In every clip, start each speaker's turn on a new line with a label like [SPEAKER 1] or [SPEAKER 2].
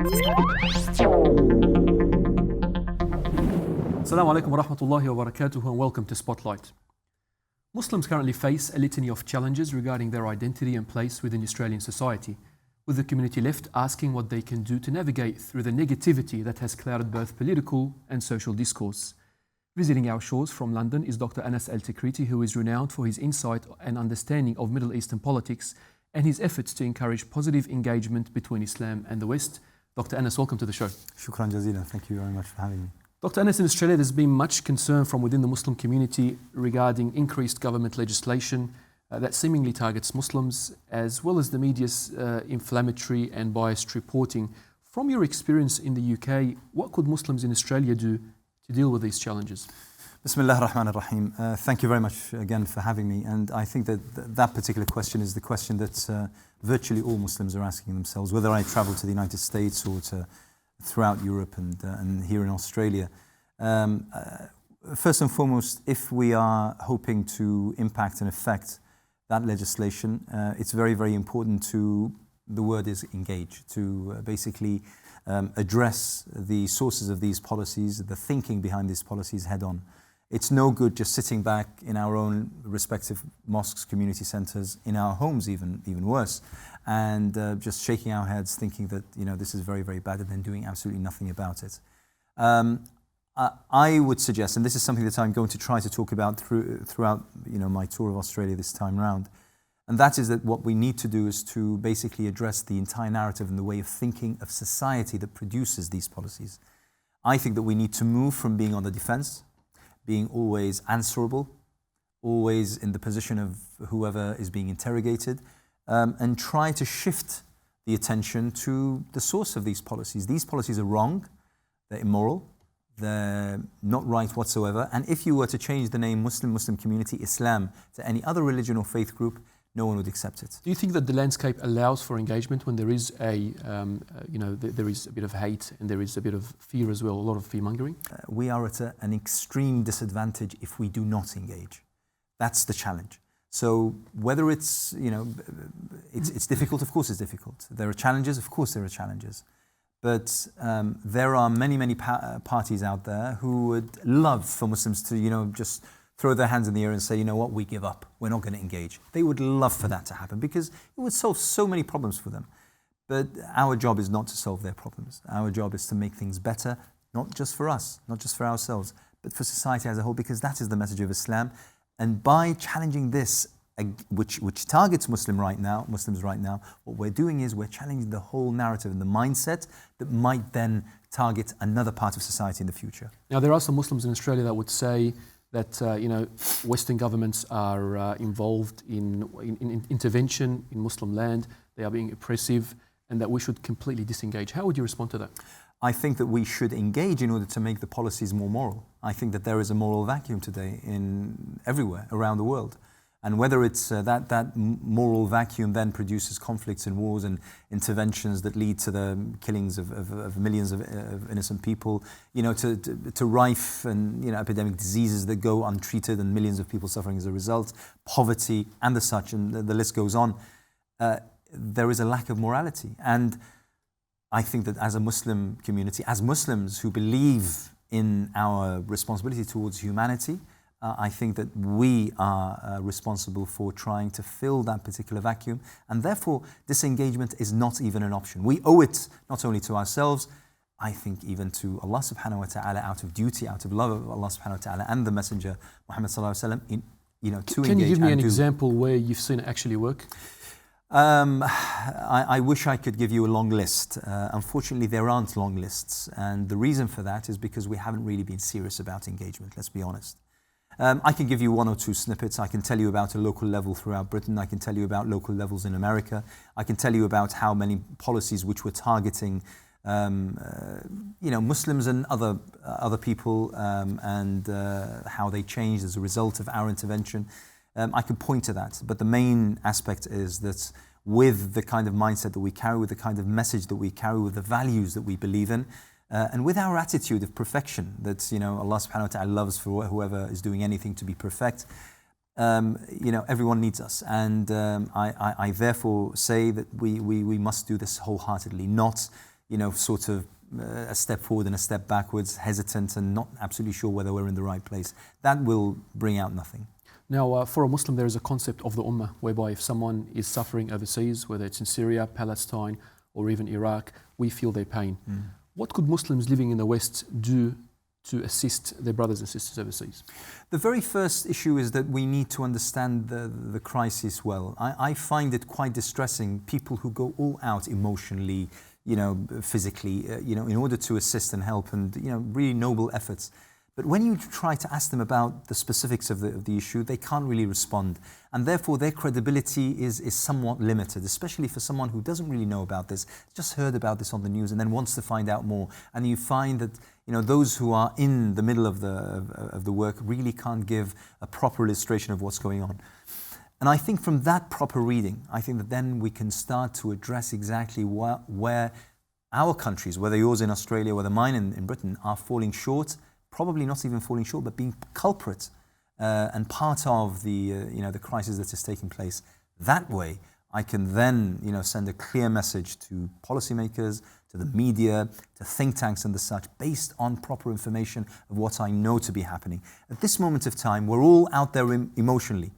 [SPEAKER 1] Assalamu alaikum wa rahmatullahi wa barakatuh and welcome to Spotlight. Muslims currently face a litany of challenges regarding their identity and place within Australian society, with the community left asking what they can do to navigate through the negativity that has clouded both political and social discourse. Visiting our shores from London is Dr. Anas Altikriti, who is renowned for his insight and understanding of Middle Eastern politics and his efforts to encourage positive engagement between Islam and the West. Dr. Anas, welcome to the show.
[SPEAKER 2] Shukran jazeelan. Thank you very much for having me.
[SPEAKER 1] Dr. Anas, in Australia there's been much concern from within the Muslim community regarding increased government legislation that seemingly targets Muslims, as well as the media's inflammatory and biased reporting. From your experience in the UK, what could Muslims in Australia do to deal with these challenges?
[SPEAKER 2] Bismillah ar-Rahman ar-Rahim. Thank you very much again for having me. And I think that that particular question is the question that virtually all Muslims are asking themselves, whether I travel to the United States or to throughout Europe and here in Australia. First and foremost, if we are hoping to impact and affect that legislation, it's very, very important to, the word is engage, to basically address the sources of these policies, the thinking behind these policies head on. It's no good just sitting back in our own respective mosques, community centres, in our homes even worse, and just shaking our heads thinking that this is very, very bad and then doing absolutely nothing about it. I would suggest, and this is something that I'm going to try to talk about throughout my tour of Australia this time round, and that is that what we need to do is to basically address the entire narrative and the way of thinking of society that produces these policies. I think that we need to move from being on the defense, being always answerable, always in the position of whoever is being interrogated, and try to shift the attention to the source of these policies. These policies are wrong, they're immoral, they're not right whatsoever, and if you were to change the name Muslim community, Islam, to any other religion or faith group, no one would accept it. Do
[SPEAKER 1] you think that the landscape allows for engagement when there is there is a bit of hate and there is a bit of fear as well, a lot of fear-mongering?
[SPEAKER 2] We are at an extreme disadvantage if we do not engage. That's the challenge. So whether it's difficult, of course it's difficult. There are challenges, of course there are challenges. But there are many parties out there who would love for Muslims to just throw their hands in the air and say, what, we give up, we're not going to engage. They would love for that to happen because it would solve so many problems for them. But our job is not to solve their problems. Our job is to make things better, not just for us, not just for ourselves, but for society as a whole, because that is the message of Islam. And by challenging this, which targets Muslims right now, what we're doing is we're challenging the whole narrative and the mindset that might then target another part of society in the future.
[SPEAKER 1] Now, there are some Muslims in Australia that would say that Western governments are involved in intervention in Muslim land, they are being oppressive, and that we should completely disengage. How would you respond to that?
[SPEAKER 2] I think that we should engage in order to make the policies more moral. I think that there is a moral vacuum today everywhere around the world. And whether it's that moral vacuum then produces conflicts and wars and interventions that lead to the killings of millions of innocent people, to rife and epidemic diseases that go untreated and millions of people suffering as a result, poverty and the such, and the list goes on. There is a lack of morality. And I think that as a Muslim community, as Muslims who believe in our responsibility towards humanity, I think that we are responsible for trying to fill that particular vacuum, and therefore disengagement is not even an option. We owe it not only to ourselves, I think even to Allah subhanahu wa ta'ala, out of duty, out of love of Allah subhanahu wa ta'ala and the Messenger Muhammad sallallahu alaihi wasallam, to engage.
[SPEAKER 1] Can you give me an example where you've seen it actually work?
[SPEAKER 2] I wish I could give you a long list. Unfortunately, there aren't long lists, and the reason for that is because we haven't really been serious about engagement, let's be honest. I can give you one or two snippets. I can tell you about a local level throughout Britain. I can tell you about local levels in America. I can tell you about how many policies which were targeting Muslims and other people, and how they changed as a result of our intervention. I could point to that, but the main aspect is that with the kind of mindset that we carry, with the kind of message that we carry, with the values that we believe in, and with our attitude of perfection that Allah subhanahu wa ta'ala loves for whoever is doing anything to be perfect, everyone needs us, and I therefore say that we must do this wholeheartedly, not sort of a step forward and a step backwards, hesitant and not absolutely sure whether we're in the right place. That will bring out nothing.
[SPEAKER 1] Now, for a Muslim, there is a concept of the Ummah, whereby if someone is suffering overseas, whether it's in Syria, Palestine, or even Iraq, we feel their pain. What could Muslims living in the West do to assist their brothers and sisters overseas?
[SPEAKER 2] The very first issue is that we need to understand the crisis well. I find it quite distressing, people who go all out emotionally, physically, in order to assist and help, and, really noble efforts. But when you try to ask them about the specifics of the issue, they can't really respond. And therefore their credibility is somewhat limited, especially for someone who doesn't really know about this, just heard about this on the news and then wants to find out more. And you find that those who are in the middle of the work really can't give a proper illustration of what's going on. And I think from that proper reading, I think that then we can start to address exactly where our countries, whether yours in Australia, whether mine in Britain, are falling short, probably not even falling short, but being culprit and part of the crisis that is taking place. That way, I can then send a clear message to policymakers, to the media, to think tanks and the such, based on proper information of what I know to be happening. At this moment of time, we're all out there emotionally,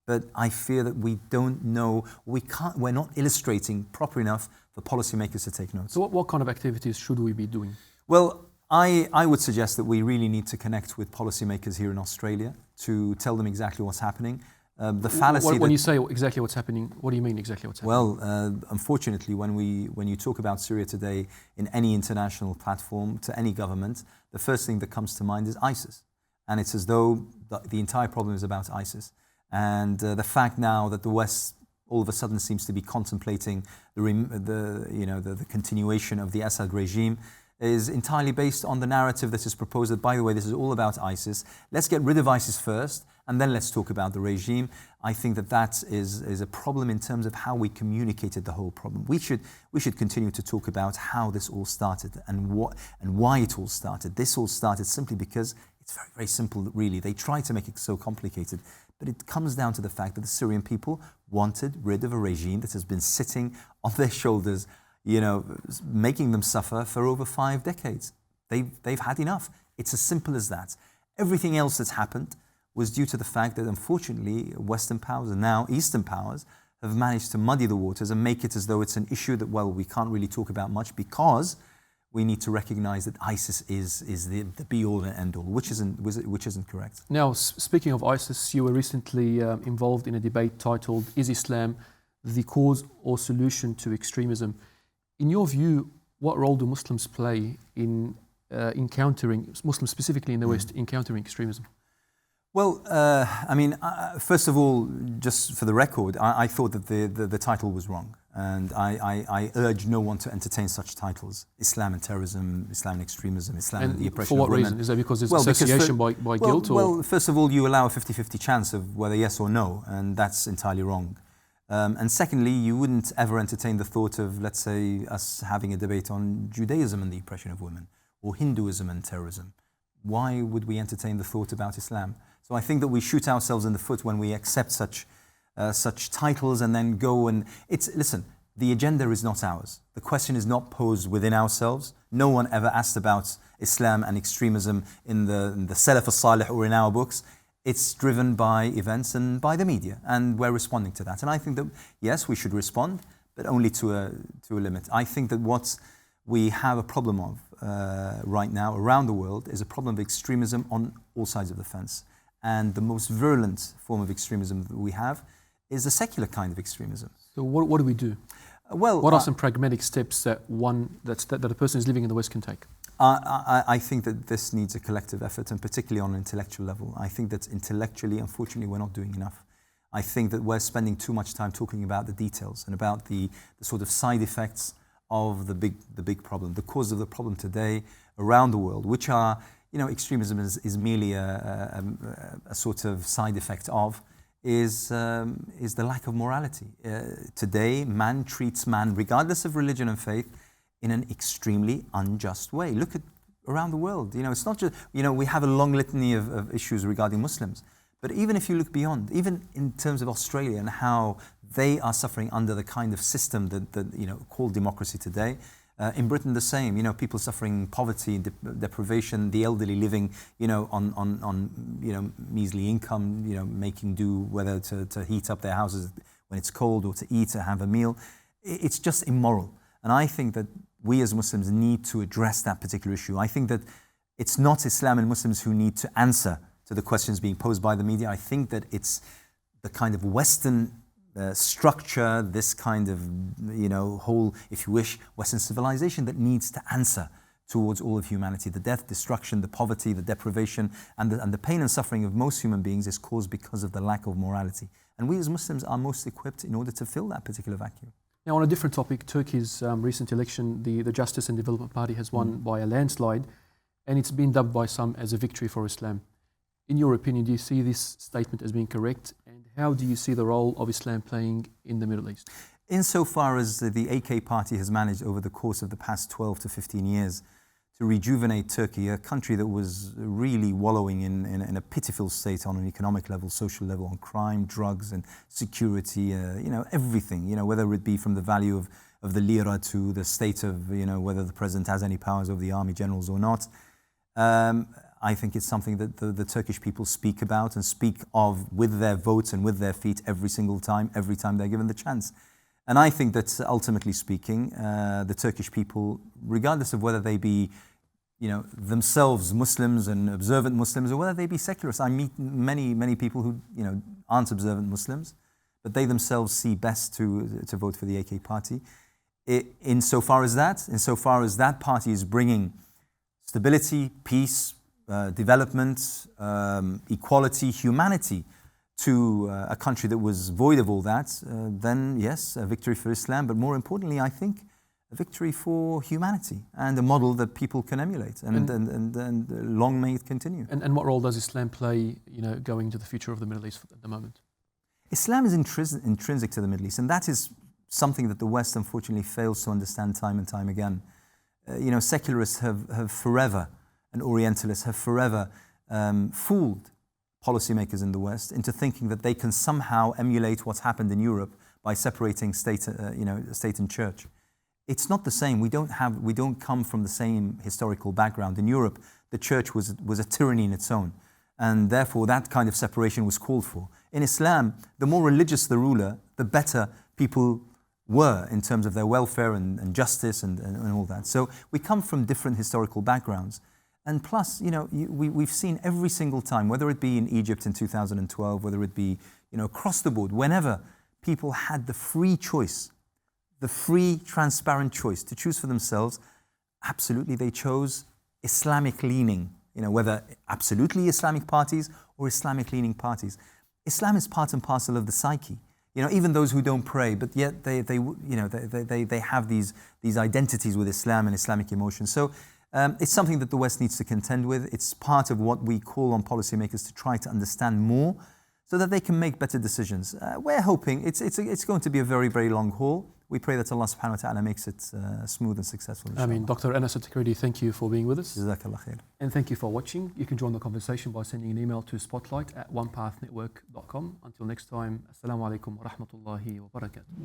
[SPEAKER 2] but I fear that we don't know, we're not illustrating proper enough for policymakers to take notes.
[SPEAKER 1] So what kind of activities should we be doing?
[SPEAKER 2] Well, I would suggest that we really need to connect with policymakers here in Australia to tell them exactly what's happening. The fallacy
[SPEAKER 1] when you say exactly what's happening, what do you mean exactly what's happening?
[SPEAKER 2] Well, unfortunately, when you talk about Syria today in any international platform to any government, the first thing that comes to mind is ISIS. And it's as though the entire problem is about ISIS. And the fact now that the West all of a sudden seems to be contemplating the continuation of the Assad regime is entirely based on the narrative that is proposed that, by the way, this is all about ISIS. Let's get rid of ISIS first, and then let's talk about the regime. I think that is a problem in terms of how we communicated the whole problem. We should continue to talk about how this all started and why it all started. This all started simply because it's very, very simple, really. They try to make it so complicated, but it comes down to the fact that the Syrian people wanted rid of a regime that has been sitting on their shoulders, making them suffer for over 5 decades. They've had enough. It's as simple as that. Everything else that's happened was due to the fact that, unfortunately, Western powers and now Eastern powers have managed to muddy the waters and make it as though it's an issue that, well, we can't really talk about much because we need to recognize that ISIS is the be-all and end-all, which isn't correct.
[SPEAKER 1] Now, speaking of ISIS, you were recently involved in a debate titled, "Is Islam the cause or solution to extremism?" In your view, what role do Muslims play in encountering, Muslims specifically in the West, encountering extremism?
[SPEAKER 2] Well, first of all, just for the record, I thought that the title was wrong. And I urge no one to entertain such titles. Islam and terrorism, Islam and extremism, Islam and the oppression of women.
[SPEAKER 1] For what reason? Is that because there's association by guilt?
[SPEAKER 2] Well, first of all, you allow a 50-50 chance of whether yes or no, and that's entirely wrong. And secondly, you wouldn't ever entertain the thought of, let's say, us having a debate on Judaism and the oppression of women, or Hinduism and terrorism. Why would we entertain the thought about Islam? So I think that we shoot ourselves in the foot when we accept such titles and then go and... Listen, the agenda is not ours. The question is not posed within ourselves. No one ever asked about Islam and extremism in the Salaf al-Salih or in our books. It's driven by events and by the media, and we're responding to that. And I think that, yes, we should respond, but only to a limit. I think that what we have a problem of right now around the world is a problem of extremism on all sides of the fence. And the most virulent form of extremism that we have is the secular kind of extremism.
[SPEAKER 1] So what do we do?
[SPEAKER 2] Well,
[SPEAKER 1] what are some pragmatic steps that a person is living in the West can take?
[SPEAKER 2] I think that this needs a collective effort, and particularly on an intellectual level. I think that intellectually, unfortunately, we're not doing enough. I think that we're spending too much time talking about the details and about the sort of side effects of the big problem, the cause of the problem today around the world, which are, extremism is merely a sort of side effect of, is the lack of morality. Today, man treats man, regardless of religion and faith, in an extremely unjust way. Look at around the world. It's not just, we have a long litany of issues regarding Muslims. But even if you look beyond, even in terms of Australia and how they are suffering under the kind of system that called democracy today, In Britain, the same. You know, people suffering poverty, deprivation, the elderly living, you know, on you know, measly income, you know, making do whether to heat up their houses when it's cold or to eat or have a meal. It's just immoral. And I think that we as Muslims need to address that particular issue. I think that it's not Islam and Muslims who need to answer to the questions being posed by the media. I think that it's the kind of Western structure, this kind of, you know, whole, if you wish, Western civilization that needs to answer towards all of humanity. The death, destruction, the poverty, the deprivation, and the pain and suffering of most human beings is caused because of the lack of morality. And we as Muslims are most equipped in order to fill that particular vacuum.
[SPEAKER 1] Now, on a different topic, Turkey's recent election, the Justice and Development Party has won by a landslide, and it's been dubbed by some as a victory for Islam. In your opinion, do you see this statement as being correct? And how do you see the role of Islam playing in the Middle East?
[SPEAKER 2] Insofar as the AK party has managed over the course of the past 12 to 15 years to rejuvenate Turkey, a country that was really wallowing in a pitiful state on an economic level, social level, on crime, drugs and security, you know, everything, you know, whether it be from the value of the lira to the state of, you know, whether the president has any powers over the army generals or not. I think it's something that the Turkish people speak about and speak of with their votes and with their feet every single time, every time they're given the chance. And I think that ultimately speaking, the Turkish people, regardless of whether they be, you know, themselves Muslims and observant Muslims, or whether they be secularists, I meet many people who, you know, aren't observant Muslims, but they themselves see best to vote for the AK party. Insofar as that party is bringing stability, peace, development, equality, humanity to a country that was void of all that, then yes, a victory for Islam, but more importantly, I think a victory for humanity and a model that people can emulate, and long may it continue.
[SPEAKER 1] And what role does Islam play, you know, going into the future of the Middle East at the moment?
[SPEAKER 2] Islam is intrinsic to the Middle East, and that is something that the West unfortunately fails to understand time and time again. You know, secularists have forever, and Orientalists have forever fooled policymakers in the West into thinking that they can somehow emulate what's happened in Europe by separating state, state and church. It's not the same. We don't come from the same historical background. In Europe, the church was a tyranny in its own, and therefore that kind of separation was called for. In Islam, the more religious the ruler, the better people were in terms of their welfare and justice and all that. So we come from different historical backgrounds. And plus, you know, we've seen every single time, whether it be in Egypt in 2012, whether it be, you know, across the board, whenever people had the free choice, the free, transparent choice to choose for themselves, absolutely they chose Islamic leaning, you know, whether absolutely Islamic parties or Islamic leaning parties. Islam is part and parcel of the psyche. You know, even those who don't pray, but yet they have these identities with Islam and Islamic emotions. So it's something that the West needs to contend with. It's part of what we call on policymakers to try to understand more so that they can make better decisions. We're hoping it's going to be a very, very long haul. We pray that Allah subhanahu wa ta'ala makes it smooth and successful.
[SPEAKER 1] I mean, Dr. Anas Altikriti, thank you for being with us.
[SPEAKER 2] Jazakallah khair.
[SPEAKER 1] And thank you for watching. You can join the conversation by sending an email to spotlight@onepathnetwork.com. Until next time, Assalamu alaikum wa rahmatullahi wa barakatuh.